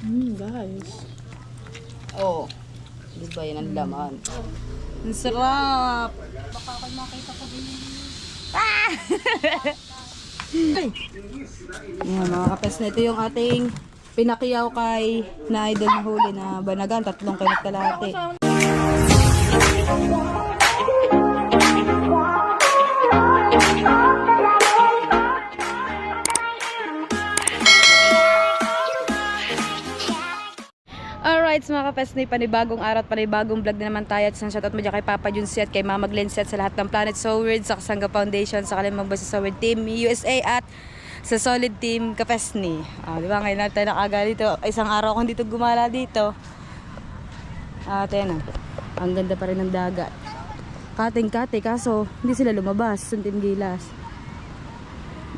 Guys. Oh. Di ba yan ang laman? Ang sarap! Baka ako makita ko din. Yan mga kapes na ito yung ating pinakiyaw kay na idol na huli na banagan. 3 kilot kalahati. Alright, mga kapesni, panibagong araw at panibagong vlog na naman tayo. At isang shoutout mo dyan kay Papa Junsi at kay Mama Glency at sa lahat ng Planet So Weird, sa Kasangga Foundation, sa Kalimang Basta So Weird Team USA at sa Solid Team Kapesni. Diba ngayon natin tayo nakaga dito. Isang araw akong dito gumala dito. Ayan ang ganda pa rin ng dagat. Kating-kate, kaso hindi sila lumabas. Suntin gilas.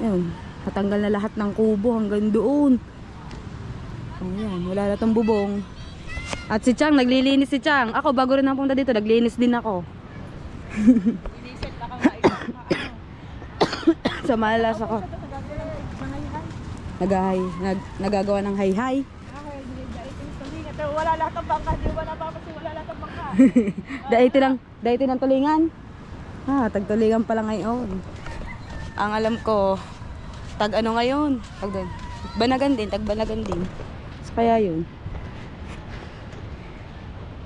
Ayun, natanggal na lahat ng kubo hanggang doon. Ayan, wala na tong bubong. At si Chang, naglilinis si Chang. Ako, bago rin napunta dito, naglinis din ako. Sa malas ako. Nagagawa ng hay-hay. Wala lahat ng bangka. Di ba napapansin wala lahat ng bangka? Daiti ng tulingan. Tagtulingan pala ngayon. Ang alam ko, tag ano ngayon? Banagan din, tag banagan din. So, kaya yun.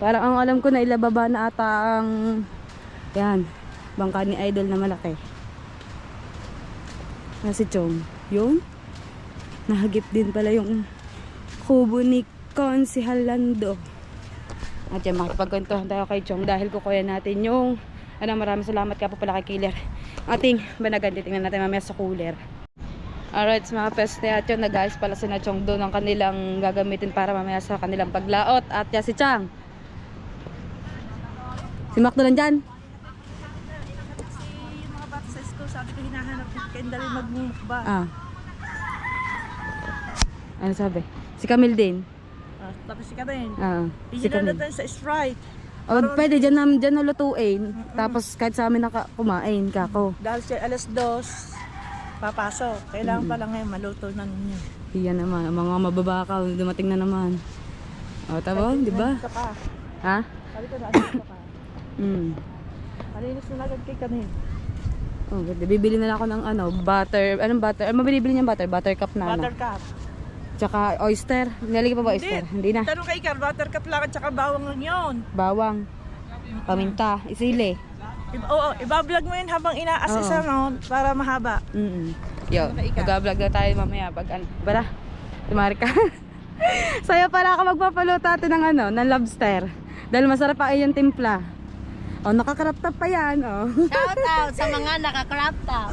Parang ang alam ko na ilababa na ata ang yan, bangka ni Idol na malaki. Si Chong. Yun. Nahagip din pala yung kubo ni Konsehal Lando. At yan, makipagkwentuhan tayo kay Chong dahil kukuha natin yung maraming salamat ka po pala kay Killer. Ating banagan, titingnan natin mamaya sa cooler. Alright, mga peste at yun, nag-ayos pala si Chong doon ang kanilang gagamitin para mamaya sa kanilang paglaot. At yan si Chang. Si Macdo nandyan? Yung mga bata sa school, sabi ko hinahanap kaya dali magmumukba. Ano sabi? Si Camille din. Tapos si Karen. Si Camille. Natin sa Sprite. Pwede dyan na lutuin. Tapos kahit sa amin kumain kako. Dahil siya alas 2, papasok. Kailangan pala ngayon maluto na ninyo. Iyan naman, mga mababakaw, dumating na naman. Tabo, di ba? Ha? Sabi ko na, ka pa. Malinis na agad kay Karen. Bibili na lang ako ng butter. Anong butter? Ano mabibili niyang butter? Buttercup na Buttercup. Tsaka oyster. Nilalagay pa ba oyster? Hindi na. Tanong kay Car, buttercup lang at tsaka bawang lang yun. Bawang. Paminta. Isili. Iba-vlog mo yun habang ina-assess para mahaba. Yo, mag-vlog na tayo mamaya pag bala. Tumari ka. Saya pala ako magpapaluto natin ng lobster. Dahil masarap pa yung timpla. Naka-crop top pa yan. Shout out sa mga naka-crop top.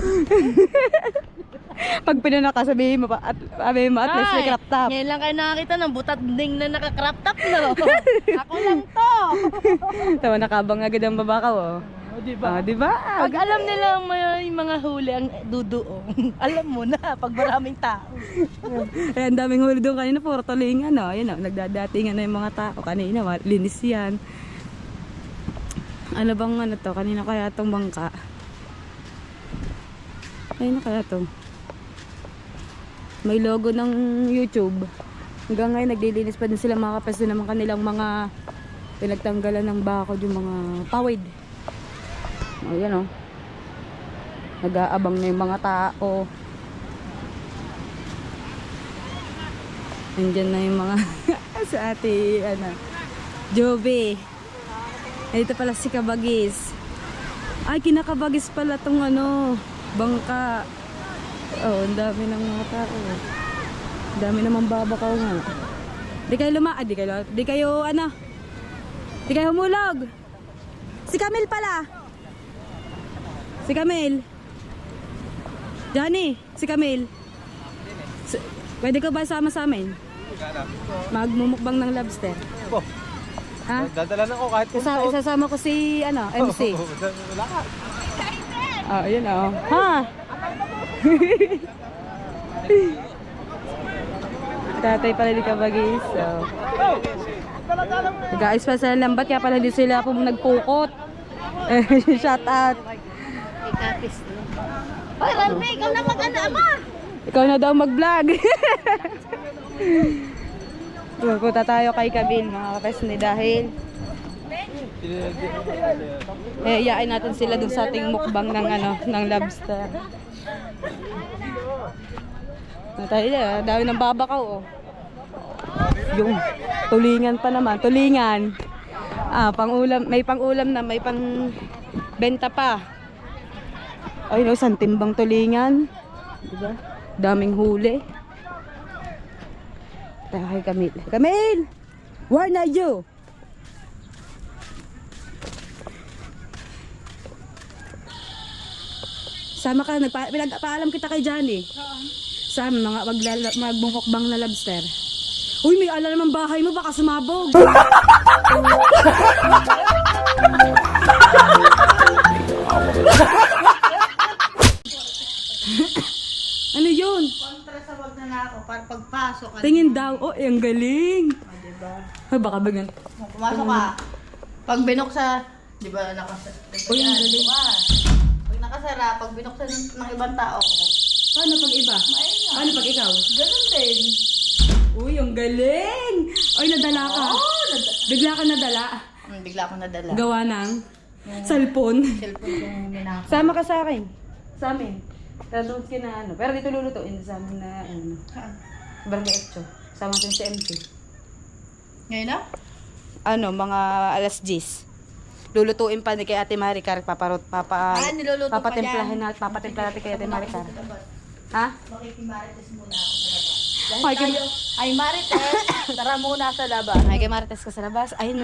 Pag pinanaka, sabihin mo at least may crop top. Ngayon lang kayo nakakita ng butading na naka-crop top no? Ako lang to. Tawa nakabang agad ang babakaw. Diba? Diba? Pag alam nila may mga huli ang duduong, alam mo na pag maraming tao. Ang daming huli doon kanina, puro tulingan. Ayun, nagdadatingan na yung mga tao. Kanina, linis yan. Ano bang to? Kanina kaya itong bangka? Kanina kaya to? May logo ng YouTube. Hanggang ngayon, naglilinis pa din sila mga kapes naman kanilang mga pinagtanggalan ng bakod, yung mga pawid. Ayan nag-aabang na yung mga tao. Nandiyan na yung mga sa ate Joby. Dito pala si Kabagis. Ay, kinakabagis pala tong bangka. Ang dami ng mga tao. Ang dami namang babakaw nga. Di kayo humulog. Si Camille pala. Si Camille. Johnny, si Camille. Pwede ka ba sama sa amin? Magmumukbang ng lobster. Ha? Dadala na ako kahit Isasama ko si MC. Wala ka. Ayun Ha? Tatay pala di Kabagis. Guys, pa sa lambat kaya pala di sila nagpukot. Shout out. Ikapis no. Hoy, Rambe, ikaw na mag-ama. Ikaw na daw mag-vlog. Pupunta tayo kay Camille, mga kapesni, dahil iyain natin sila dun sa ating mukbang ng ng lobster. Tayo na, dami ng babakaw, oh. Yung tulingan pa naman, tulingan. Pang-ulam, may pang-ulam na, may pang-benta pa. Ay, no, isang timbang tulingan. Diba? Daming huli. Tayo kay Camille. Camille! Where are you? Sama ka, pinagpaalam kita kay Johnny. Sama, mga magbungkokbang na lobster. Uy, may ala naman bahay mo, baka sumabog. Ano yun? Kontra sa wag na ako para pagpasok. Tingin daw. Oh, ang galing. Diba? Ay, baka bigyan. Pumasok ka. Pag binuksa, di ba nakasara? Uy, ang galing. Pag nakasara, pag binuksan ng ibang tao, Paano pag iba? Paano pag ikaw? ganun din. Uy, ang galing. Ay, nadala ka. Bigla ka nadala. Bigla akong nadala. Gawa ng cellphone. Cellphone yung minako. Sama ka sa akin. Sa amin. Tatapos ka na Pero dito lulutuin sa amin na Barangay 8. Sama natin si MC. Ngayon na? Mga alas 10. Lulutuin pa ni kay Ate Maricar. Niluluto pa Papatimplahin natin. Papatimplahin natin kay Ate Maricar. Ha? Makikimarites muna ako sa labas. Ay, Marites, tara muna sa labas. Ay, kay Marites ka sa labas. Ay,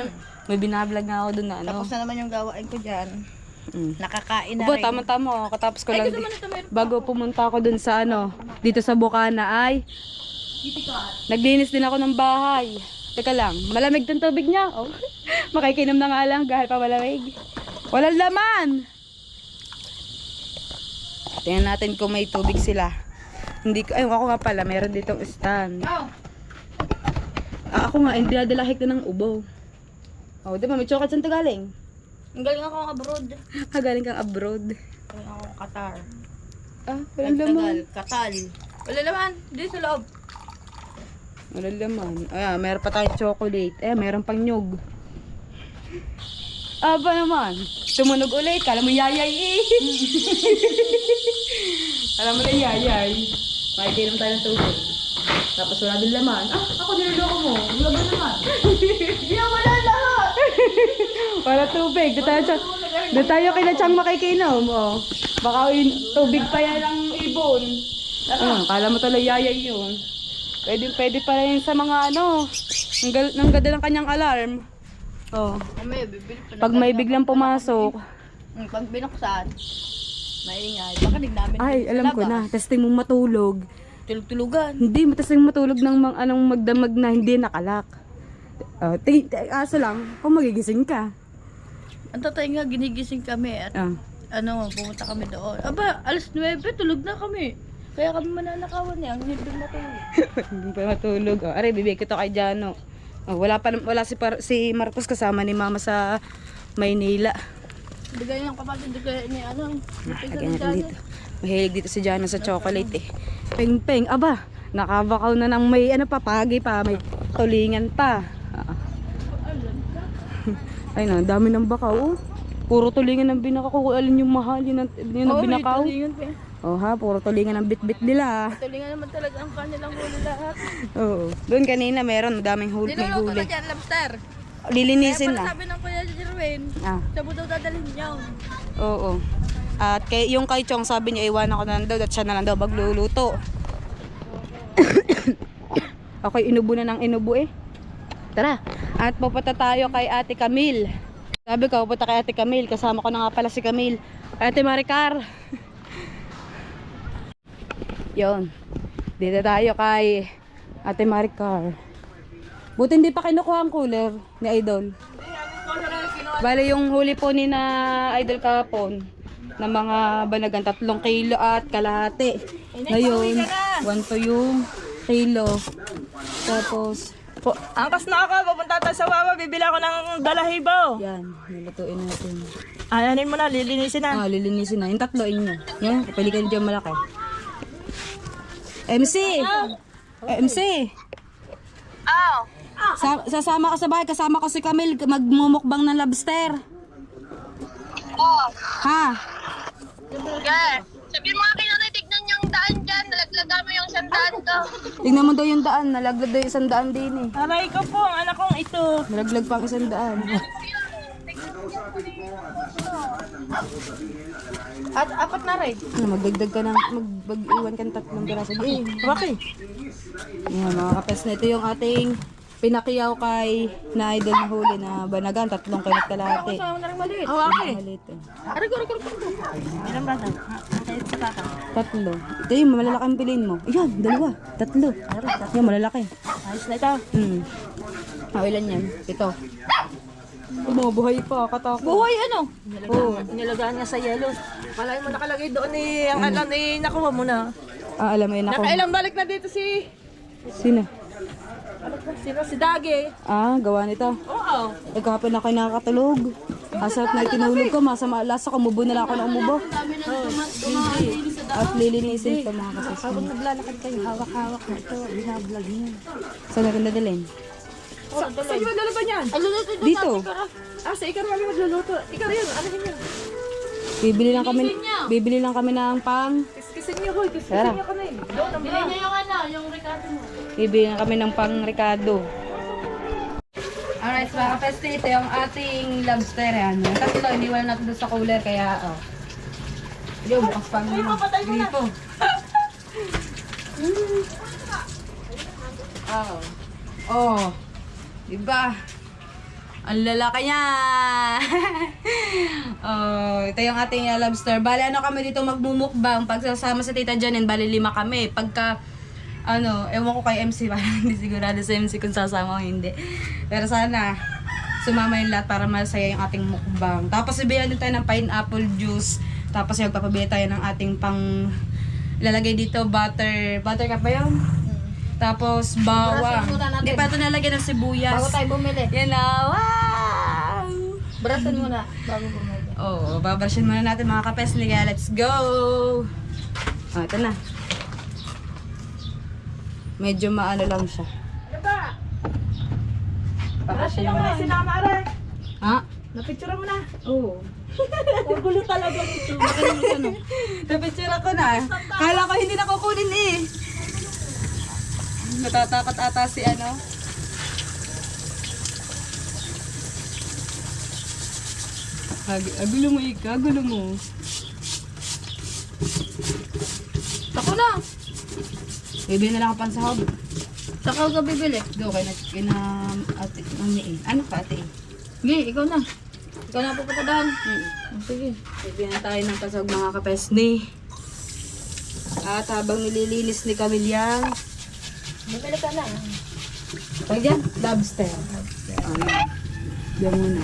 may binablog nga ako dun na Tapos na naman yung gawain ko dyan. Nakakain na Ubo, rin. tama-tama. Katapos ko Ay, lang. gusto mo nito, meron pa Bago pumunta ako dun sa dito sa Bukana ay naglinis din ako ng bahay. Teka lang, malamig tong tubig niya. Oh. Makikinom na nga lang dahil pa malamig. Walang laman! Tingnan natin kung may tubig sila. Hindi ko, ako nga pala, meron ditong stand. Oh, Ako nga, hindi nadalahik na ng ubo. Oh, di ba, may chocolate saan to galing? ang galing ako abroad. Galing kang abroad. Galing ako Qatar. Walang laman. Nagtagal, Katal. Wala naman, dito sa loob. Walang laman. Meron pa tayong chocolate. Meron pang nyug. Aba naman. Tumunog ulit. Kala mo yayay eh. Kala mo lang yayay. Makikinom tayo ng tubig. Tapos wala din laman. Ako niloloko mo. Wala ba naman? Wala lahat! Wala tubig. Doon tayo kay Chang makikinom. Oh. Baka tubig pa yan ang ibon. Kala mo tuloy yayay yun. Pwede pa rin sa mga ang ganda ng kanyang alarm. Oh. Mamaya, bibili pa. Pag may biglang pumasok. Pag binuksan, maingay. Pakinig namin. Ay, dito sa alam ko labas. na. Testing mong matulog. Tulog-tulugan. Hindi, testing mong matulog ng anong magdamag na hindi nakalak. Aso lang, kung magigising ka. Ang tatay nga, ginigising kami at pumunta kami doon. Aba, alas 9, tulog na kami. Kaya kami mananakawan niya, ang hindi matulog. Hindi pa matulog. Aray, bibigay ko to kay Jano. Wala si Marcos kasama ni Mama sa Maynila. Bigay ng kapatid, bigay ni Lagyan natin dito. Mahilig dito si Jano sa chocolate eh. Peng-peng, aba, nakabakaw na ng may papagi pa, may tulingan pa. Ay na, dami ng bakaw. Oh. Puro tulingan ng binakaw. Kung alin yung mahal, yun ang binakaw. Tulingan pa. Puro tulingan ng bit-bit nila. Tulingan naman talaga ang kanilang huli lahat. Oo. Doon kanina meron, madaming huli. May Niluluto huli. na dyan, lobster. Lilinisin Kaya pala na. sabi ng Kuya Jerwin, sabi daw dadalhin niyo. Oo. At yung kay Chong sabi niya, iwanan ko na lang daw at siya na lang daw magluluto. Okay, inubo na ng inubo eh. Tara. At pupunta tayo kay Ate Camille. Sabi ko, pupunta kay Ate Camille. Kasama ko na nga pala si Camille. Ate Maricar. Yon. Dito tayo kay Ate Maricar. Buti hindi pa kinukuha ang cooler ni Idol. Bale yung huli po ni na Idol kahapon ng mga banagan 3 kilo at kalahati. Ngayon, 1 to yung kilo. Tapos Angkas na ako, pupunta tayo sa Wawa, bibili ako ng balahibo. yan, nilutuin natin. Ayanin mo na, lilinisin na. Lilinisin na. Yung 3 inyo. Yan, pili ka dyan malaki. MC! MC! Sasama ka sa bahay, kasama ko si Camille, magmumukbang ng lobster. Ha? Sabihin mo akin na tignan yung daan dyan. Nalaglaga mo yung sandaan ko. Tingnan mo daw yung daan, nalaglag daw yung 100 din eh. Aray ko po, ang anak kong ito. Nalaglag pa ang 100. At apat na rin. Magdagdag ka ng, mag-iwan ka ng 3 piraso. Bakit? Yan mga kapes na ito yung ating pinakiyaw kay na idol na huli na banagan, 3 kilot kalahati. Kasama na rin maliit. Maliit eh. Aray ko. Ilan ba ito? Kahit sa tata. 3. Ito yung malalaking piliin mo. Ayan, 2. 3. Yan, malalaki. Ayos na ito. Ilan yan? 7. Buhay pa, katakot. Buhay ano? Oo. Nilagaan niya sa yelo. Malay mo nakalagay doon eh. Ang alam eh, nakuha mo na. Alam mo yun ako. Nakailang balik na dito si... Sino? Si Dagi. Gawa nito. Oo. Kahapon ako nakakatulog. Asap na itinulog ko, masama lasa ko, umubo na lang ako na umubo. At lilinisin ito mga kasasama. Habang naglalakad kayo, hawak-hawak na ito. Binablog niya. Saan natin dadalhin? Saan yung magluluto niyan? Dito. Sa ikaw kami magluluto. Ikaw rin, ano yun? Bibili lang kami ng pang. Kisin niyo, hoy. Kisin Tara. niyo kami. Bili niyo yung ano, yung Ricardo mo. Bibili lang kami ng pang Ricardo. Alright, mga kapeste, ito yung ating lobster. Yan. Yung 3, iniwan natin doon sa cooler, kaya yung bukas pang gripo. Diba? Ang lalaki niya. Ito yung ating lobster. Bale, kami dito magmumukbang. Pagsasama sa Tita Janine, bale 5 kami. Pagka, ewan ko kay MC, parang hindi sigurado sa MC kung sasama o hindi. Pero sana, sumama yung lahat para masaya yung ating mukbang. Tapos, ibigyan din tayo ng pineapple juice. Tapos, magpapabili tayo ng ating pang, ilalagay dito, butter ka pa yun? Tapos, bawang. Hindi pa ito nalagyan ng sibuyas. Bago tayo bumili. Yan na, wow! Brasan muna, bago bumili. Oo, babrushin muna natin mga kapesliga. Let's go! Ito na. Medyo maano lang siya. Brushin mo na, sinama aray. Ha? Napicture mo na. Oo. Magulo talaga nito. Napicture ako na. Kala ko hindi na kukunin eh. Natatakot ata si Agulo mo, Ika. Agulo mo. Ako na. Bibili na lang ako pansahog. Saka ka bibili. Go, kina ate, mami eh. Ano ka, ate eh? Sige, ikaw na. Ikaw na puputadahan. Sige. Bibili na tayo ng pansahog mga kapesni. At habang nililinis ni Camilla, Bibili ka na. pag yan, lobster. Diyan muna.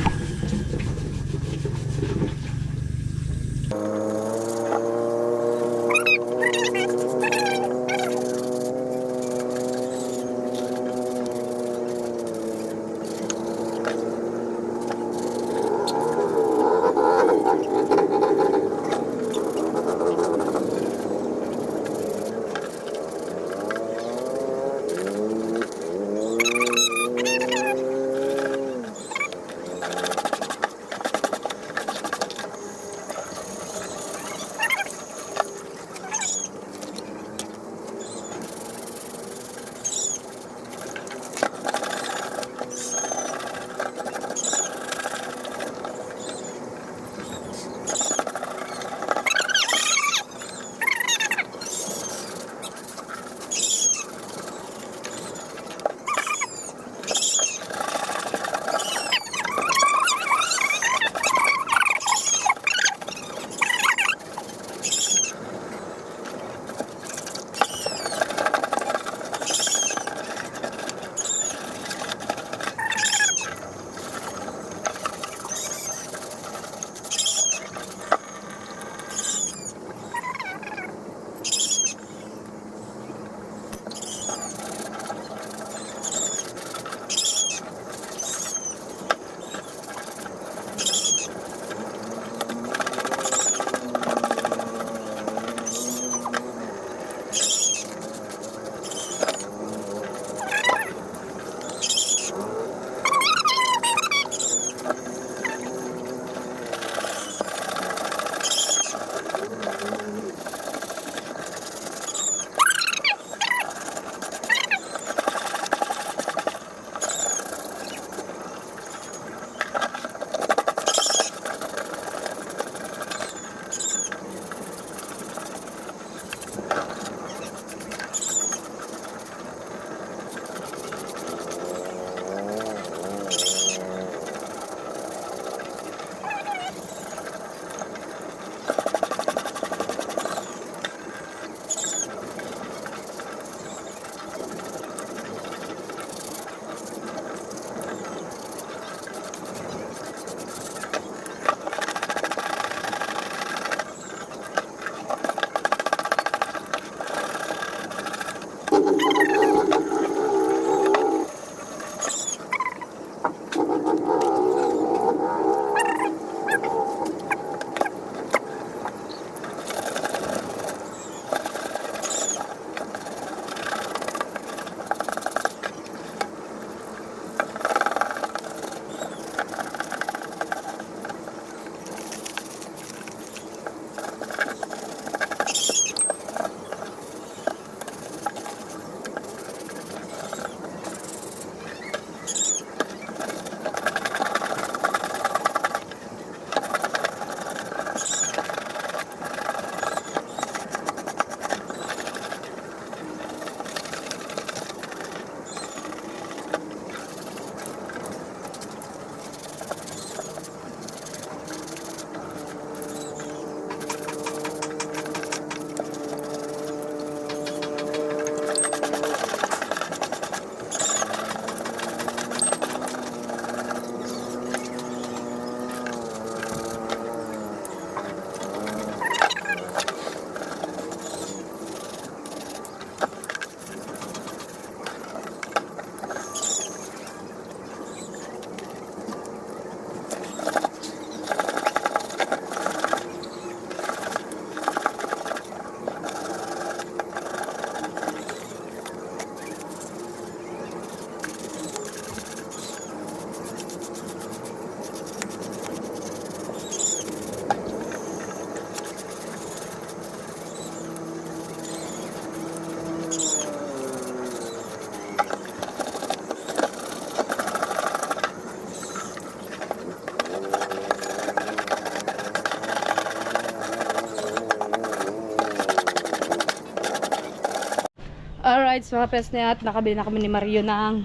Sprites mga pesne, at nakabili na kami ni Mario ng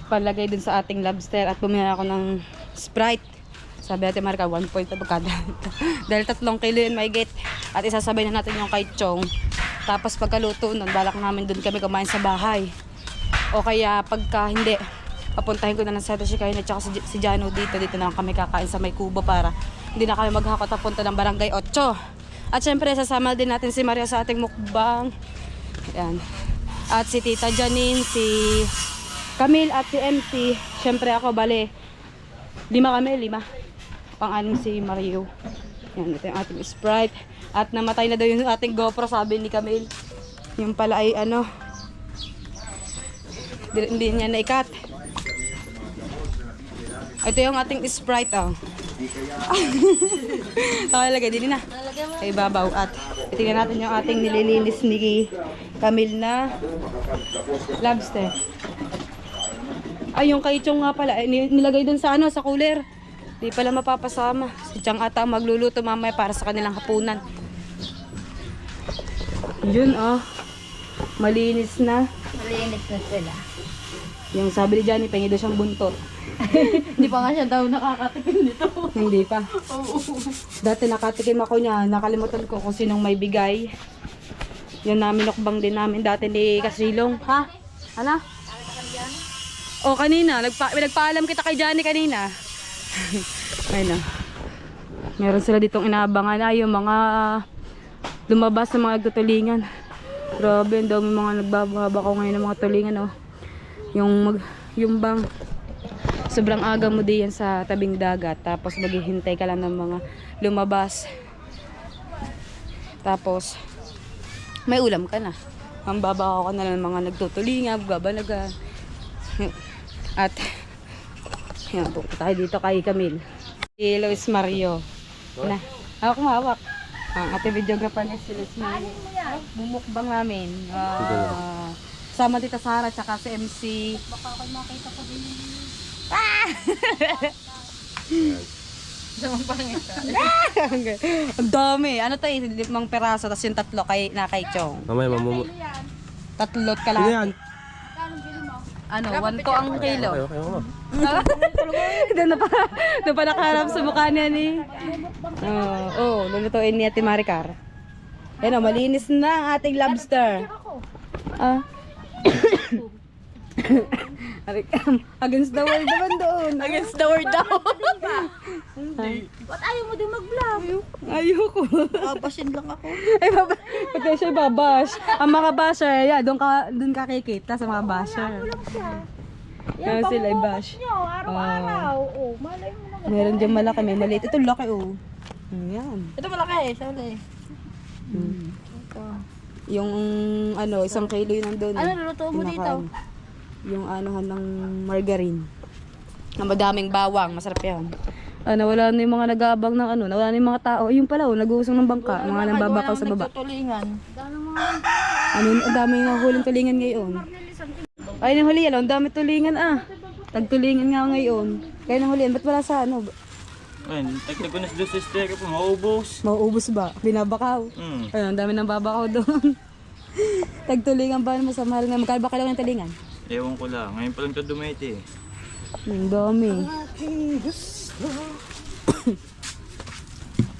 palagay dun sa ating lobster at bumili ako ng Sprite. Sabi natin Marika 1 point na kada. Dahil 3 kilo yun may get. At isasabay na natin yung kay Chong. Tapos pagkaluto nun, balak namin dun kami kumain sa bahay. O kaya pagka hindi, papuntahin ko na ng Santa Shikain at saka si Jano dito na kami kakain sa may kubo para hindi na kami maghakot papunta ng Barangay 8. At syempre sasama din natin si Maria sa ating mukbang. Ayan. At si Tita Janine, si Camille at si MC. Syempre ako, bale 5 kami, 5. Pang-anim si Mario. Yan, ito yung ating Sprite. At namatay na daw yung ating GoPro, sabi ni Camille. Yung pala ay ano, hindi niya naikat. Ito yung ating Sprite, oh. Okay, lagay din na. Kay babaw. At itingnan natin yung ating nililinis ni Camille na lobster. Ay, yung kay Chong nga pala, nilagay dun sa ano, sa cooler. Di pala mapapasama. Si Chang ata magluluto mamaya para sa kanilang hapunan. Yun, oh. Malinis na. Malinis na sila. Yung sabi ni Johnny, pengi daw siyang buntot. Hindi pa nga siya daw nakakatikim nito. Hindi pa. Dati nakatikim ako niya. Nakalimutan ko kung sinong may bigay. Yan namin, nukbang din namin dati ni Kasilong. Ha? Ano? O kanina, nagpaalam kita kay Johnny kanina. Ayun na. Meron sila ditong inaabangan na yung mga lumabas na mga nagtutulingan. Grabe, ang dami mga nagbababa ko ngayon ng mga tulingan, oh. Yung bang sobrang aga mo diyan sa tabing dagat, tapos maghihintay ka lang ng mga lumabas. Tapos may ulam ka na. Ang babaw ka na lang ng mga nagtutulingan, babalaga. At yan, pupunta tayo dito kay Camille. Si Luis Mario. Na, hawak. Ang ating videographer niya si Luis Mario. Bumukbang namin. Sama Tita Sara tsaka si MC. Baka ako makita ko din. Samang pangita. Ang dami. Ano to, 5 peraso, tapos yung 3 kay Chong. Mamaya mamumu. 3 ka lang. Ano, 1 to ang kilo. Okay, mama. Doon pa nakaharap sa mukha niya ni. Lulutuin ni Ate Maricar. Yan o, malinis na ang ating lobster. Against the world naman doon. Against the word daw. Ba't ayaw mo din mag-vlog? Ayoko. Babasin lang ako. Ay, pati siya babash. Ang mga basher, doon ka kikita sa mga basher. Yan sila i-bash. Araw-araw. Oh, malay mo naman. Meron dyan malaki, may maliit. Ito laki, oh. Yan. Ito malaki eh. Sali. Yung ano, 1 kilo yun nandun. Ano luluto mo dito? Yung anuhan ng margarine. Na madaming bawang, masarap yan. Wala na yung mga nag-aabang ng ano, nawala na yung mga tao. Yung pala, nag-uusong ng bangka, mga nambabakaw sa baba. Nagtutulingan. Ang dami nga huling tulingan ngayon. Ay, nang huli yan, ang dami tulingan Tagtulingan nga ngayon. Kaya nang huli yan, ba't wala sa ano? Ayun, tagtag ko na sa sister ko, maubos. Mauubos ba? Binabakaw. Ayun, ang dami ng babakaw doon. Tagtulingan ba naman sa mahal nga? Magkano ba kailangan ng tulingan? Ewan ko lang, ngayon pa lang ito dumete. Ang dami.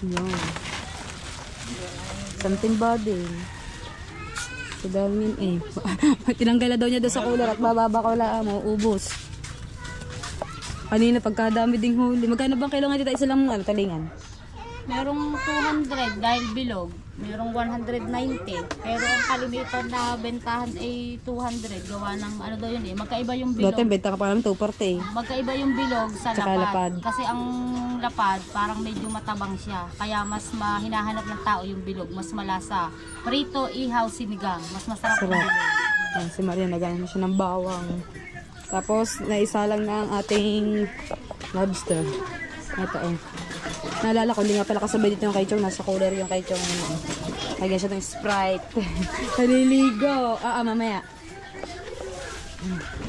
Yan. Something body. Sa dami tinanggala daw niya doon sa cooler at bababa ko lang mauubos. Kanina pagkadami ding huli. Magkano bang kailangan dito isa lang talingan? Merong 200 dahil bilog. Merong 190. Pero ang kalimitan na bentahan ay 200. Gawa ng ano daw yun eh. Magkaiba yung bilog. Dati benta ka pa naman 240. Magkaiba yung bilog sa Tsaka lapad. Kasi ang lapad parang medyo matabang siya. Kaya mas hinahanap ng tao yung bilog. Mas malasa. Prito, ihaw, sinigang. Mas masarap yung bilog. Yan, si Maria nagano siya ng bawang. Tapos naisa lang na ang ating lobster. Ito Naalala ko, hindi nga pala kasabay dito yung kay Chong. Nasa cooler yung kay Chong. Lagyan siya ng Sprite. Naliligo. Mamaya.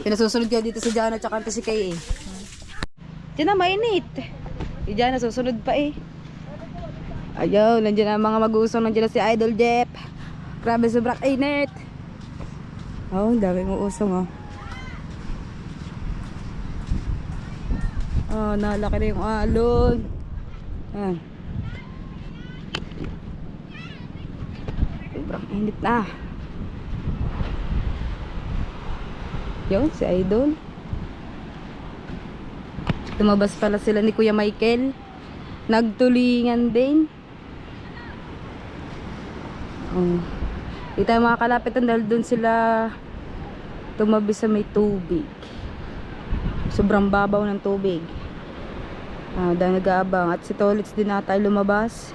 Pinasusunod ko dito si Jana tsaka si Kay eh. Diyan na, mainit. Si Jana susunod pa eh. Ayaw, nandiyan na mga mag-uusong. Nandiyan na si Idol Jeff. Grabe sobrang init. Oh, ang daming uusong oh. Oh, nalaki na yung alon. Ayan. Sobrang init na. Yun, si Idol. Tumabas pala sila ni Kuya Michael. Nagtulingan din. Oh. Di tayo makakalapit dahil dun sila tumabi sa may tubig. Sobrang babaw ng tubig. Dahil nag-aabang. At si Tolitz din nata lumabas.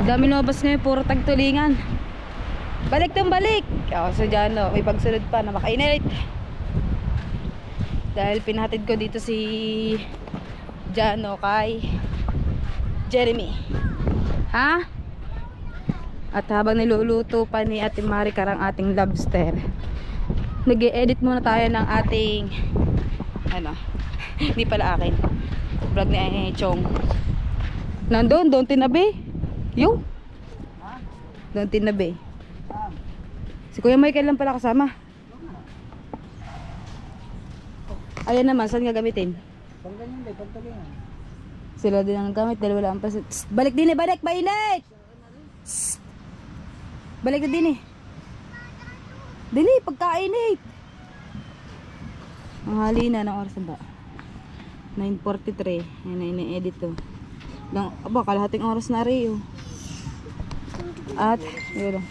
Dami lumabas ngayon, puro tagtulingan. Balik tong balik. So dyan may pagsunod pa na makainit. Dahil pinahatid ko dito si Jano kay Jeremy. Ha? At habang niluluto pa ni Ate Maricar ang ating lobster, nag-e-edit muna tayo ng ating hindi pala akin vlog ni Chong. Doon tinabi yung doon tinabi si Kuya Michael lang pala kasama. Ayan naman, saan gagamitin? Sila din ang gamit dahil wala ang pasit. Balik din balik, mainit! Balik na din dili, pagkainit. Ang hali na ng oras na ba? 9:43. Yan na ina-edit to. Kalahating oras na rin. At, yun.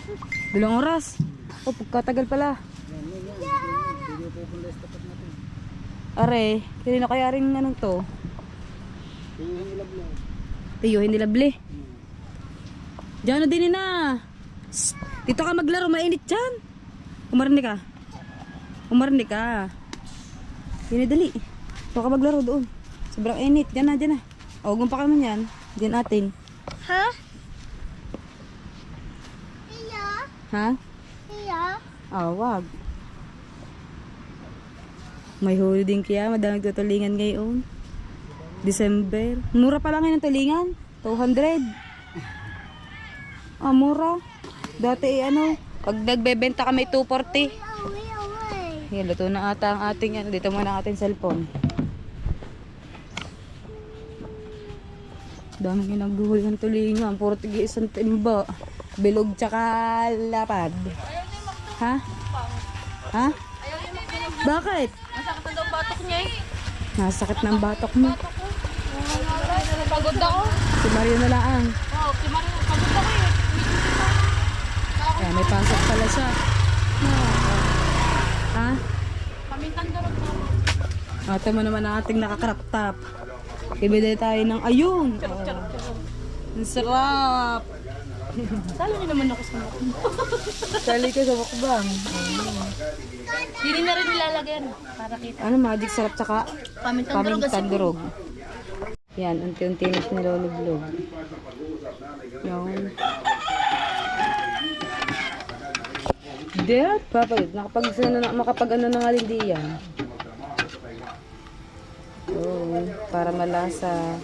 2 oras. Pagkatagal pala. Are, kanina kaya rin anong to? Tiyuhin nilabli. Diyan na din na. Dito ka maglaro, mainit dyan. Umarni ka. Dali. Dito ka maglaro doon. Sobrang init. Diyan na. O, huwag pa kami yan. Diyan atin. Ha? Ha? Wag. May huli din kaya. Madaming tutulingan ngayon. December. Mura pa lang ngayon ang tulingan. 200. Mura. Dati pag nagbebenta kami 240. Yan, luto na ata ang ating dito muna ang ating cellphone. Daming ginagduhol ng tulingan. Puro tigi isang timba. Bilog tsaka lapad. Ha? Bakit? Masakit na daw batok niya eh. Nasakit ng batok mo. Pagod ako. Si Mario na lang. Si Mario, pagod ako eh. Ayan, may pasok pala siya. Ha? Pamintan darot ko. Ito mo naman ang ating nakakrap top. Ibili tayo ng ayun. Ang sarap. Salo niyo naman ako sa mukbang. Sali ko sa mukbang. Hindi na rin nilalagyan. Para kita. Magic sarap tsaka Pamintan durog. Yan, unti-unti na siya nilulublog. Yan. Dad, papalit. Makapag na nga din diyan. Para malasa.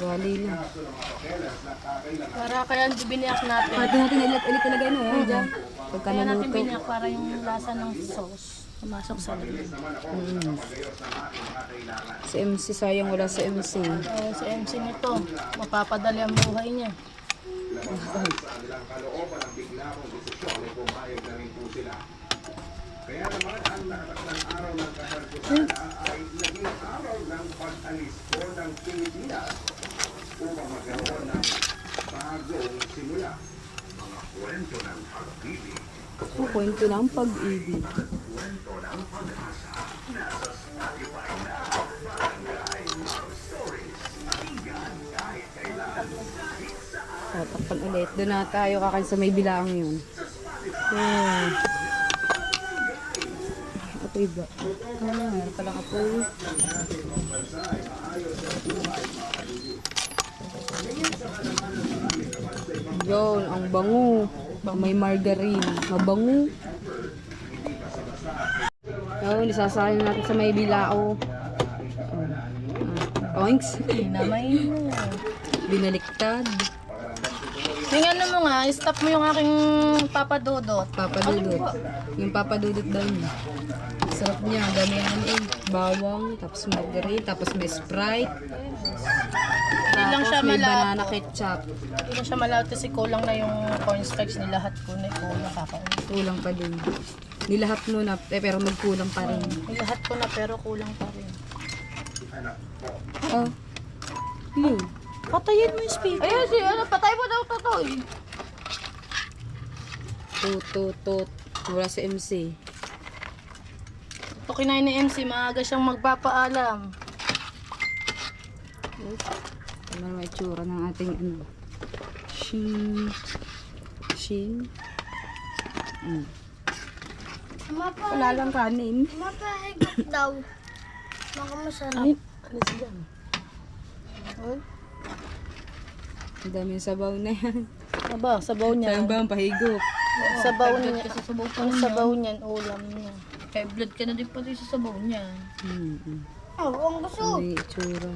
Bali lang. Para kaya biniyak natin. Pwede natin ilit ilagay dyan. Pagka Kaya natin naluto. biniyak para yung lasa ng sauce pumasok sa loob. Si MC, sayang wala si MC. Si MC nito, mapapadali ang buhay niya. Kaya naman ang nakatatlong araw ng kasagutan ay naging araw ng pag-alis ko ng Pilipinas upang magkaroon ng bagong simula. Mga kwento ng pag-ibig. Kwento ng pag-ibig. Kwento ng pag-asa. Nasa Spotify na. Barangay Love Stories. Pakinggan kahit kailan. Tatakpan ulit. Doon na tayo kakain sa may bilaang yun. Apoy ba? Meron palang apoy. Yun, ang bango. May margarine. Mabango. Oo, nisasayang natin sa may bilao. Oinks. Namay mo. Binaliktad. Yung ano mo nga, stop mo yung aking papadudot. Papadudot. Yung papadudot daw niya. Sarap niya. Damihan eh. Bawang, tapos margarine, tapos may Sprite. Hindi lang siya Tapos may malapot. banana ketchup. Hindi na siya malapot kasi kulang na yung cornstarch ni lahat ko na kulang kakain. Kulang pa din. Nilahat mo na, pero magkulang pa rin. Ni lahat ko na pero kulang pa rin. Oh. Yun. Patayin mo yung speaker. Ayun, patay mo daw Totoy. Tut. Wala sa MC. Ito kinain ni MC, maaga siyang magpapaalam. Ano naman itsura ng ating ano. Shin. Wala lang kanin. Mapahigop daw. Baka masarap. Ay, ano siya? Ang dami yung sabaw na yan. Aba, sabaw niya. Saan ba ang pahigop? Sabaw niya. Kasi sabaw pa Ang rin sabaw yun. niyan, ulam niya. High blood ka na din pati sa sabaw niya. Oh, ang gusto. May itsura.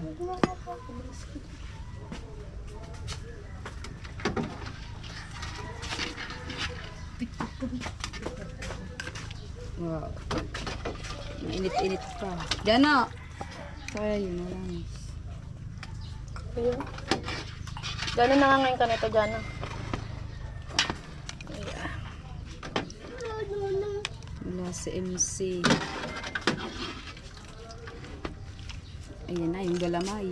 Wow. Mainit-init pa. Jana! Kaya yun na lang. Ayun. Gano'n nangangain ka nito, Jana? Wala si MC. Ayan na, yung galamay.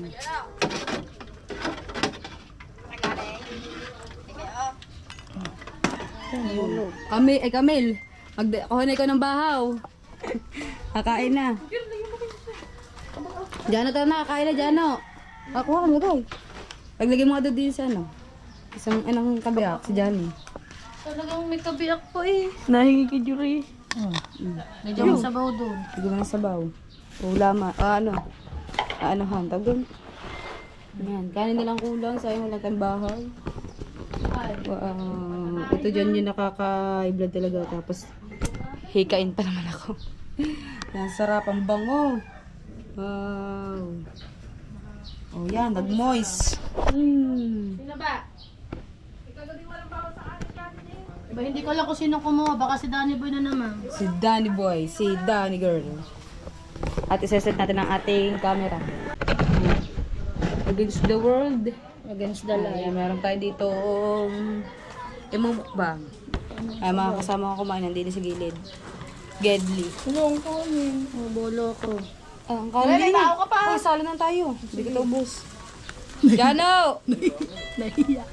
Kamil, kuha na ikaw ng bahaw. Kakain na. Jano, tara na, kakain na, Jano. Kuha ka na, kay. Paglagay mo ka doon din sa ano. Isang anong kabiyak, si Johnny. Talagang may kabiyak po eh. Nahingi kay Jury. Medyo masabaw doon. Bigyan mo ng sabaw. Ulama. Anuhan, tawag doon. Yan, kanin na lang kulang. Sayang wala tayong bahaw. Ito dyan yung nakaka-blood talaga. Tapos, hikain pa naman ako. Yan, sarap. Ang bango. Wow. Oh, yan. Nag-moist. Diba, hindi ko alam kung sino kumuha. Baka si Danny Boy na naman. Si Danny Boy. Si Danny Girl. At iseset natin ang ating camera. Against the world. Against the light. Ayan, meron tayo dito imumukbang. Ay, mga kasama ko kumain, nandito sa gilid. Gedli. Tulong ko yun. Oh, bolo ko. Ang kanin din eh. Uy, salo na tayo. Hindi kita ubos. Jano! Nahiya.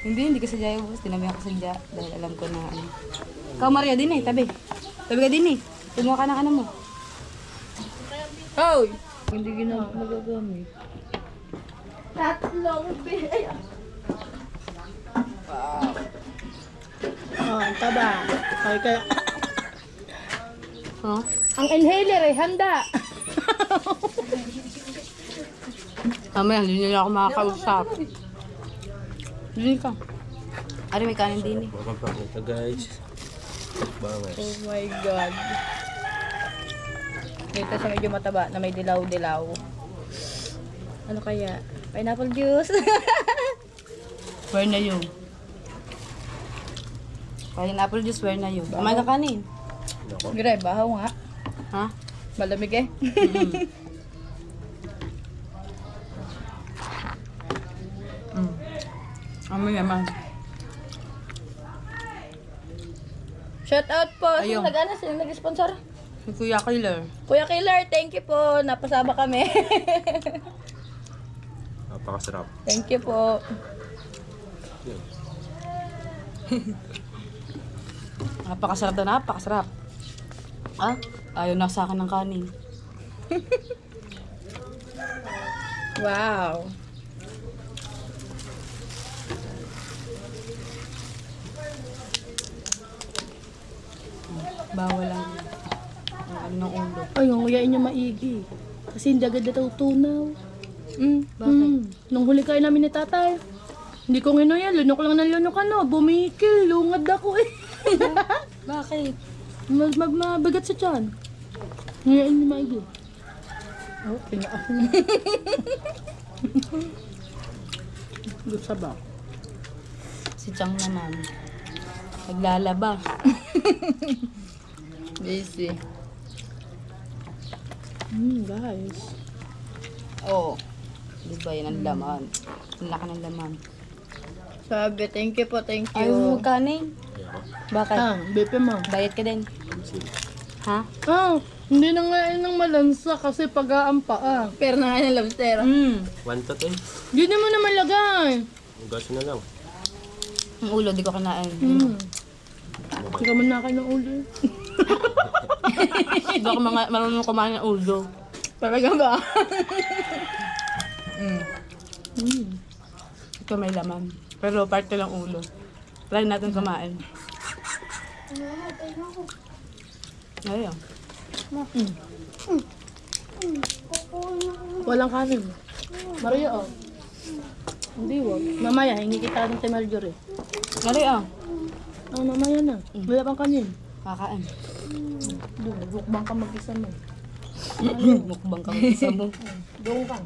Hindi ka sadya ubos. Tinami ako sadya. Dahil alam ko na ano. Ikaw, Maria, din eh. Tabi. Tabi ka din eh. Tumuha ka ng ano mo. Hoy! Hindi magagamit. Oh, ang taba. Okay, kaya... Huh? Ang inhaler eh, handa. Mamaya, hindi nila ako makakausap. Hindi ka. Ari, may kanin din eh. Ito guys. Bangers. Oh my God. Dito siya medyo mataba na may dilaw-dilaw. Ano kaya? Pineapple juice. Where na yun? Pineapple juice, where na yun? Kumain ka kanin. Gre, bahaw nga. Ha? Malamig eh. Ano naman? Shout out po. Ayun. Sino nag-sponsor? Si Kuya Killer. Kuya Killer, thank you po. Napasama kami. Napakasarap. Thank you po. Napakasarap na napakasarap. Ah? Ayaw na sa akin ng kanin. Wow. Bawal lang. Ang ano ng ulo. Ay, nguyain niyo maigi. Kasi hindi agad natutunaw. Bakit? Nung huli kain namin ni tatay. Hindi ko yan. Lunok lang ng lunok ano. Bumikil. Lungad ako eh. Bakit? Mabigat sa tiyan. Ngayon ni Maggie. Oh, pinaas na. Gusto ba? Si Chang naman. Naglalaba. Busy. Guys. Oo. Di ba yan ang laman? Ang laki ng laman. Sabi, thank you po, thank you. Ayaw mo kanin? Bakit? Ah, BP mo. Bayad ka din. Ha? Ah, hindi na nga yun ng malansa kasi pag-aampa ah. Pero na nga yung lobster. 1 to 10. Hindi mo na malagay. Ugas na lang. Ang ulo, di ko kinain. Hindi ka man nakain ng ulo. Hindi ako marunong kumain ng ulo. Talaga ba? Ito may laman. Pero parte lang ulo. Try natin kumain. Ayun. Walang kanin. Maria, oh. Hindi, wag. Mamaya, hingi kita ng Marjorie. Mali ah. Ah, mamaya na. Wala pang kanin. Kakain. Doon, bukbang ka mag-isa mo. Mukbang ka mag-isa mo. Doon ka.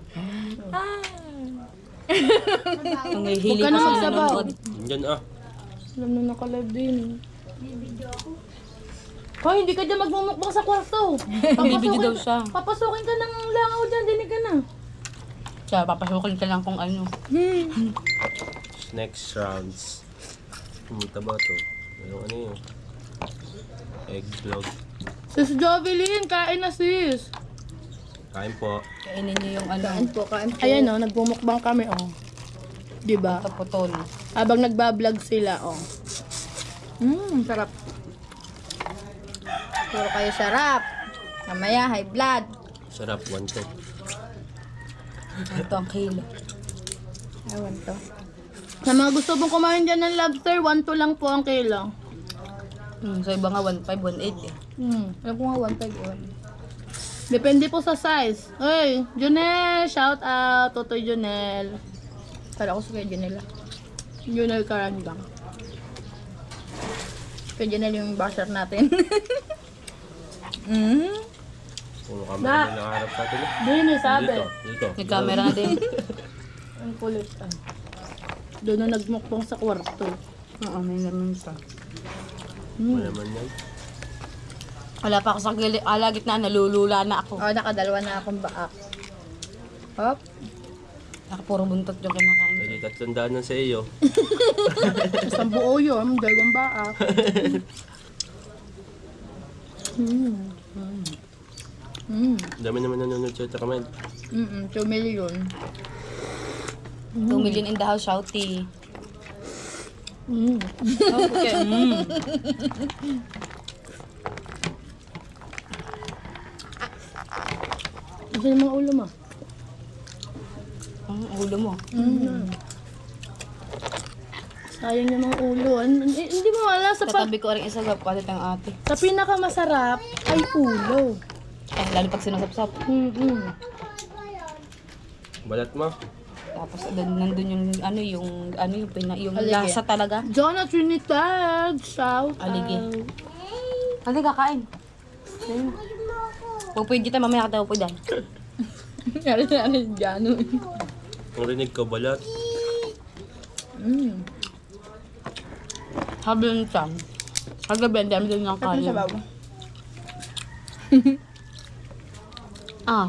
Ang hihili Huwag ka ko na sa magsabaw. nanonood. Diyan ah. Alam na nakalive din. Hoy, hindi ka dyan magmumukbang sa kwarto. Bibidyo daw siya. Papasukin ka ng langaw dyan, dinig ka na. Siya, papasukin ka lang kung ano. Next rounds. Pumunta ba to? Merong ano yun? Egg vlog. Sis Jovelyn, kain na sis. Kain po. Kainin niyo yung ano. Kain po. Ayan o, nagmumukbang kami o. Diba? Taputol. Habang nagbablog sila o. Sarap. Puro kayo sarap. Mamaya, high blood. Sarap, 1 to. Ito ang kilo. Ewan to. Sa mga gusto pong kumain dyan ng lobster, 1 to lang po ang kilo. So iba nga 1.5, 1.8 eh. Alam ko nga 1.5 yun. Depende po sa size. Hey, Junel! Shout out! Totoy Junel. Para ko sa kay Junel. Junel Karandang. Kay Junel yung basher natin. Kung kamera na nakaharap sa atin. Doon yung sabi. Dito. May camera na din. Ang kulit. Doon na nagmukbang sa kwarto. Oo, may laman pa. Wala man yan. Wala pa ako sa gitna, nalulula na ako. Oh, nakadalawa na akong baak. Hop. Puro buntot yung kinakain. Pwede 300 na sa iyo. Isang buo yun, dalawang baak. Dami naman nanonood sa Takamed. 2 million. 2 million in the house, shouty. Okay. Ito yung mga ulo mo. Ang ulo mo. Sayang yung mga ulo. Hindi mo wala sa Tatabi ko rin isa gapalit ang ate. Sa pinakamasarap ay ulo. Lalo pag sinasapsap. Balat mo. Tapos nandun yung yung Aligi. lasa talaga. Jonah Trinidad, shout Aligi. out. Hindi kakain. Huwag pwede tayo, mamaya ka daw pwede. Yari na dyan. Ang rinig ko, balat. Sabi yung Chang. Kagabi, ang dami din ng kain.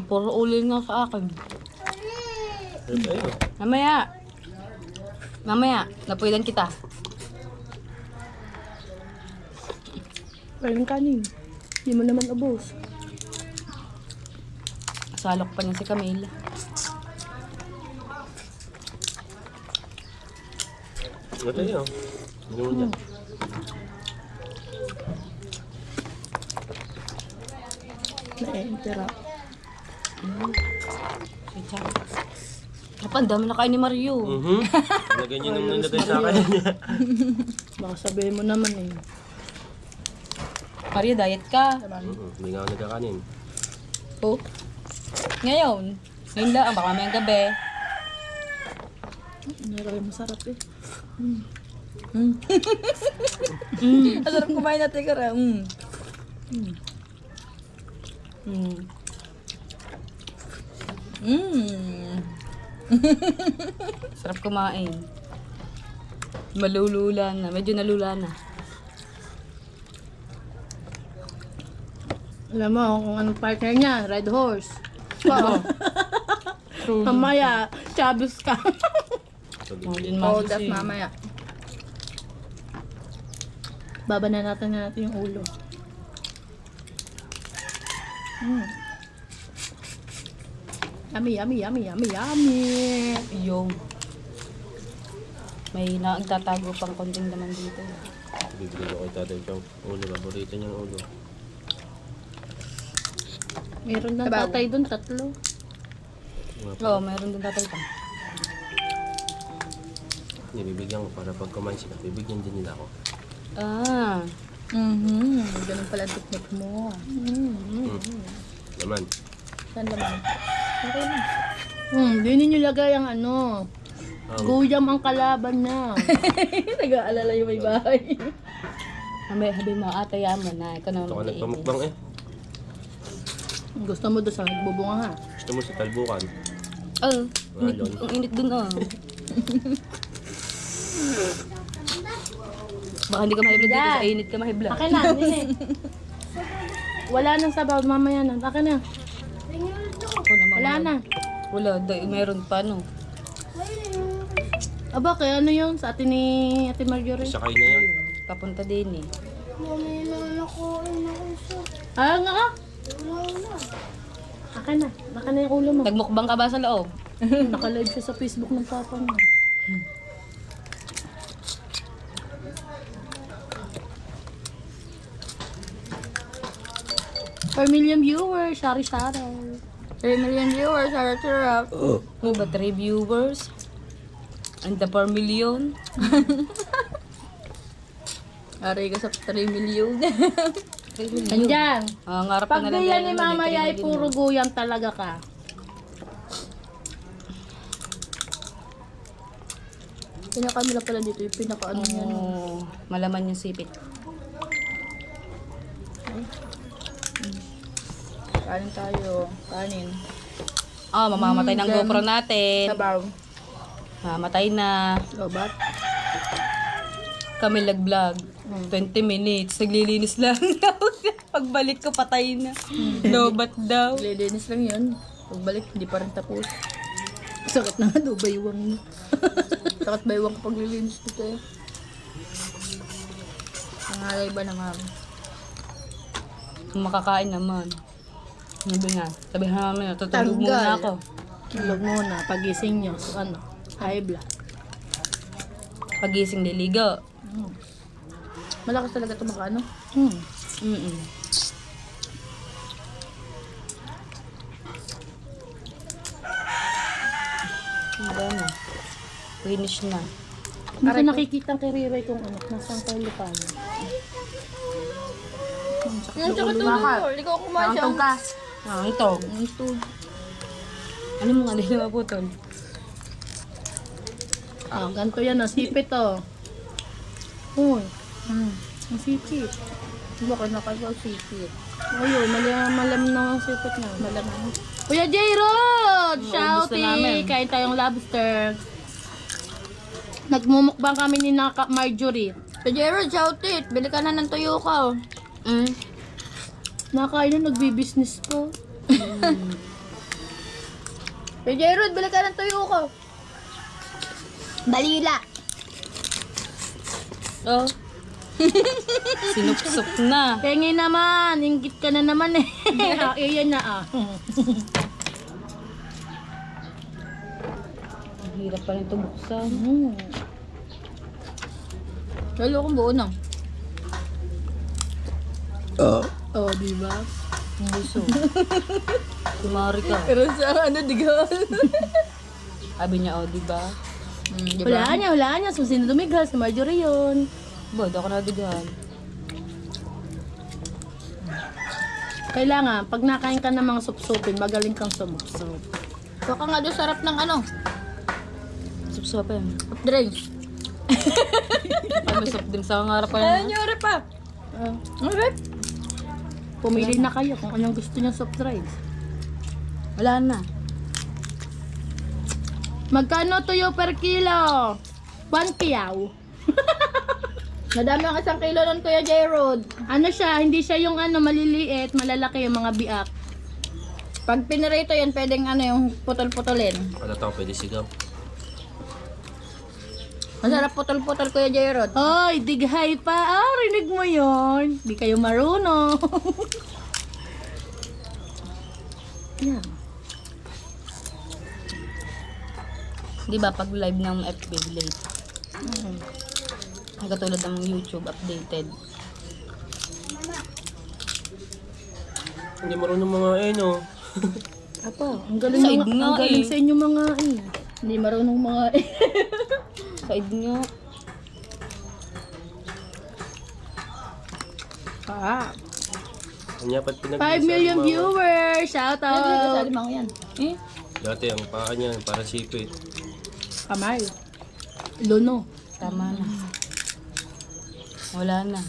Puro uli nga sa akin. Ayun. Mamaya, napwilan kita. Walang kanin. Hindi mo naman ubos. Salok pa niya si Camille. Ito yun. Ano mo dyan? Na-interrupt. Si Chang. Ang dami na kain ni Mario. Lagay niyo nung nilagay sa akin. Baka sabihin mo naman eh. Mario, diet ka. Hindi nga ako nagkakanin. Oh. Ngayon lang, baka may gabi. Nalagay masarap eh. Masarap kumain natin ka rin. Mm. Sarap kumain. Malulula na. Medyo nalula na. Alam mo kung anong partner niya, Red Horse. Wow. Mamaya, chabos ka. Oh, din Oh, masis that's eh. mamaya. Babanatan na natin yung ulo. Yummy, yummy, yummy, yummy, yummy. Yung may nagtatago pang konting naman dito. Bibigyan ko kay tatay yung ulo. Paborito niyang ulo. Meron ng tatay dun, 3. Oo, meron din tatay pang. Nibibigyan ko para pag kumain sila, bibigyan din nila ako. Ah. Ganun pala ang technique mo. Naman. Saan naman? Okay na. Di ninyo lagay ang ano. Guyam ang kalaban na. Nag-aalala yung may bahay. Habi mo, ataya mo na. Ikaw naman Ito ka mag-iinis. nagpamukbang eh. Gusto mo doon sa nagbubunga ha? Gusto mo sa talbukan. Oh, Alon. ang init dun oh. Baka hindi ka mahibla dito, sa init ka mahibla. Akin na, nene. Wala nang sabaw, mamaya na. Akin na. Ako naman. Wala na. Wala, meron pa no. Aba, kaya ano yun? Sa atin ni Ate Marjorie? Sakay na yun. Papunta din eh. Mami, nakain ako sa... Ah, nga ka? Wala na. Akin na. Akin na yung ulo mo. Nagmukbang ka ba sa loob? Naka-live siya sa Facebook ng papa niya. Per million viewers, sari-sari. 3 million viewers, sarap-sarap. Oh, ba 3 viewers? And the 4 million? Aray ka sa 3 million. Andyan. Ah, ngarap ka Pag na lang ganyan ni tayo, Mama may Yay, tingin puro mo. guyam talaga ka. Pinakamila pala dito yung pinaka-ano niya. No? Oh, malaman yung sipit. Kanin tayo. Kanin. Ah, mamamatay ng GoPro natin. Sabaw. Mamatay na. Lobat. Kami nag-vlog. 20 minutes. Naglilinis lang. Pagbalik ko, patay na. Lobat daw. Lilinis lang yun. Pagbalik, hindi pa rin tapos. Sakit na nga daw, baywang mo. Sakit baywang kapag lilinis dito eh. Nangalay ba naman? Kung makakain naman. Sabi nga namin, tutulog muna ako. Tulog muna, pagising nyo. So ano, high blood. Pagising liligo. Malakas talaga ito maka ano? Mm-mm. Hanggang na. Finish na. Hindi ko nakikita ang kiriray kong anak. Nasaan kayo lupahan? Ang sakit ulo ko. Hindi ko kumain siya. ka. Antog. Ito. Ano mo nga dahil maputol? Ah, ganito yan. Nasipit to. Uy. Ang sipit. Diba ka nakasasipit? Ayun, malam na ang sipit niya. Malam na. Kuya J-Rod! Naubos na Shouty! namin. Kain tayong lobster. Nagmumukbang kami ni Naka Marjorie. Pajero, shout it. Bili ka na ng tuyo ka. Nakain na, nagbi-business ko. Pajero, bili ka ng tuyo ka. Balila. Oh. Sinupsok na. Pengi naman, inggit ka na naman eh. Iyan na ah. Ang hirap pa rin ito buksan. Lalo kong buo na. Oh, di ba? Ang buso. Kumari ka. Pero sa ano, digal. Sabi niya, oh, diba? Diba? Wala niya. So, sino dumigal? Si Marjorie yun. Bod, ako nadigahan. Kailangan, pag nakain ka ng mga sup-supin, magaling kang sumup-sup. Baka nga doon sarap ng ano, Supsop yan. drinks. Kami soft din sa ngarap pa yan. Ayun yung rep pa. Ang rep. Pumili na kayo kung anong gusto niyo soft drinks. Wala na. Magkano tuyo per kilo? 1 piyaw. Madami ang 1 kilo nun, Kuya J-Rod. Ano siya, hindi siya yung ano maliliit, malalaki yung mga biak. Pag pinirito yan, pwedeng ano yung putol-putulin. Wala tao, pwede sigaw. Masarap putol-putol, Kuya J-Rod. Hoy, dighay pa. Ah, rinig mo yon. Di kayo marunong. Yan. Di ba pag live ng FB late? Ang katulad ng YouTube updated. Hindi marunong mga no. Apo, ang galing, Side mga, nga ang galing eh. sa inyo mga Hindi marunong mga... Side nga. Ah, Kanya pag 5 million viewers. Shout Sa out. limang yan. Eh? Dati ang paa niya, para sipit. Kamay. Luno. Tama na. Wala na.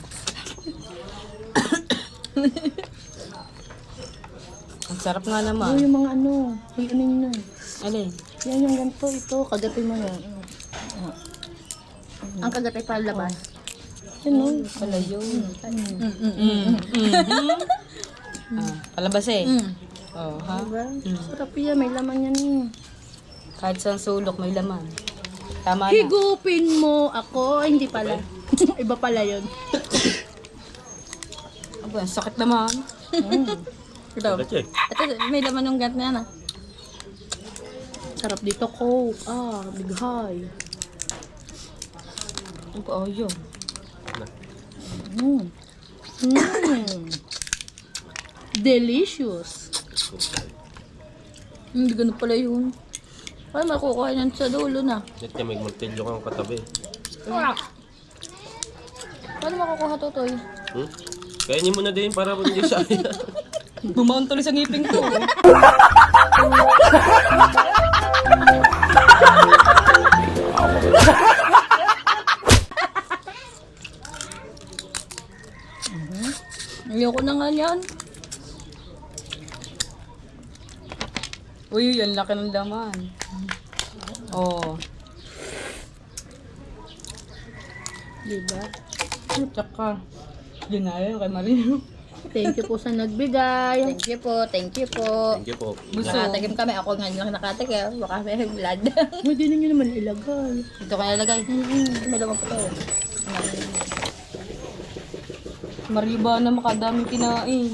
Ang sarap nga Oh, naman. yung mga ano. Yung ano yun na. Alin? Yan yung ganito, ito. Kagatin mo yan. Ang kagat ay palabas. Yan o. Pala yun. Palabas eh. Oh, ha? Diba? Sarap yan. May laman yan eh. Kahit sa sulok may laman. Tama na. Higupin mo ako. Ay, hindi pala. Iba pala yun. Aba, sakit naman. Ito. Kasi, Ito, may laman yung gat na yan ah. Sarap dito, Coke. Ah, bighay. Oh, yun. Mm. Mm. Delicious. Hindi ganun pala yun. Ay, makukuha yan sa dulo na. net niya may martilyo kang katabi. Paano makukuha tutoy? Kainin mo na din para hindi sayang. Bumaon tuloy sa ngipin ko. Ayoko na nga yan. Uy, yan laki ng laman. Oh. Diba? Tsaka, yun na yun kay Marino. Thank you po sa nagbigay. Thank you po, thank you po. Thank you po. Nakatagim kami. Ako nga yung nakatagim. Baka may blood. Pwede na nyo naman ilagay. Ito kaya lagay. May laman po to. Mariba na makadaming kinain.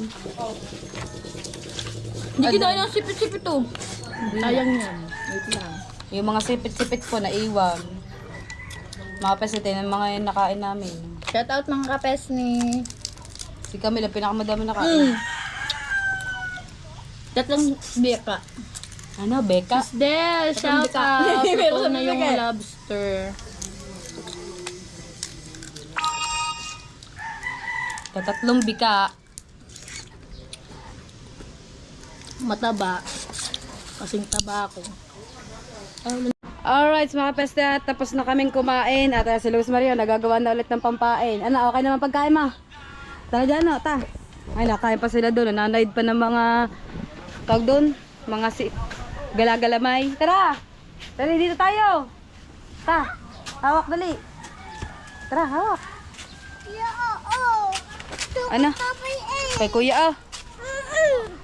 Hindi kinain ng sipit-sipit to. Sayang yan. Wait lang. Yung mga sipit-sipit ko na iwan. Mga pesete ng mga yung nakain namin. Shout out mga kapes ni... Si Camila, pinakamadami nakain. Tatlong beka. Ano, Becca? Del, shout out. Meron Ito sa na yung bibigay. lobster. Katatlong bika. Mataba. Kasing taba ako. Alright, mga peste, tapos na kaming kumain. At si Luis Mario, nagagawa na ulit ng pampain. Ano, okay naman pagkain mo? Tara dyan, no, ta. Ay, nakain pa sila doon. Nananaid pa ng mga, tawag doon, mga galagalamay. Tara! Dali, dito tayo. Ta, hawak dali. Tara, hawak. Ano? Kay kuya, oh.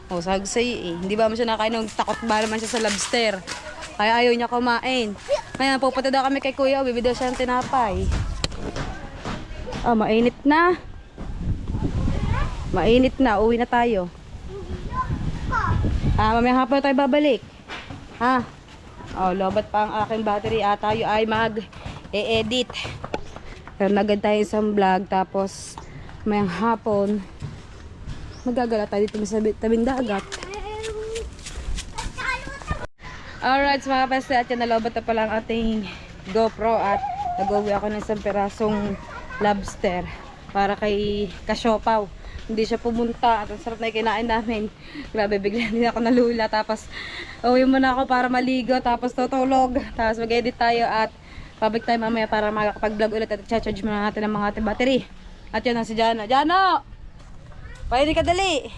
Oh, sabi ko sa'yo eh. Hindi ba mo siya nakain ng takot ba naman siya sa lobster? Kaya ayaw niya kumain. Ngayon, pupunta daw kami kay kuya. Bibili daw siya ng tinapay. Oh, mainit na. Mainit na. Uwi na tayo. Mamaya hapon tayo babalik. Ha? Oh, lobat pa ang aking battery. Tayo ay mag-e-edit. Pero nagad tayo sa vlog. Tapos, mayang hapon, magagala tayo dito sa tabing dagat. Alright, mga peste, at yan nalobat na pala ang ating GoPro at nag-uwi ako ng isang perasong lobster para kay Kasyopaw. Hindi siya pumunta at ang sarap na ikinain namin. Grabe, bigla din ako nalula. Tapos, uwi muna ako para maligo, tapos tutulog. Tapos mag-edit tayo at pabalik tayo mamaya para makakapag-vlog ulit at i-charge muna natin ang mga ating battery. At yan ang si Jano. Jano! Pwede ka dali.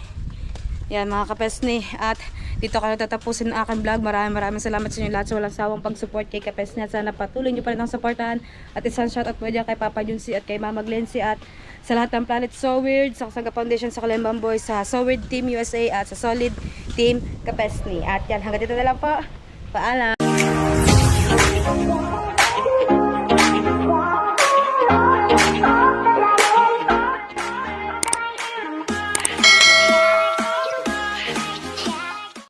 Yan mga kapesni. At dito ka natatapusin ang aking vlog. Maraming salamat sa inyo lahat sa walang sawang pag-support kay Kapesni. At sana patuloy nyo pa rin ang supportahan. At isang shoutout po dyan kay Papa Junsi at kay Mama Glency. At sa lahat ng Planet So Weird, sa Kasangga Foundation, sa Kalembang Boys, sa So Weird Team USA at sa Solid Team Kapesni. At yan, hanggang dito na lang po. Paalam.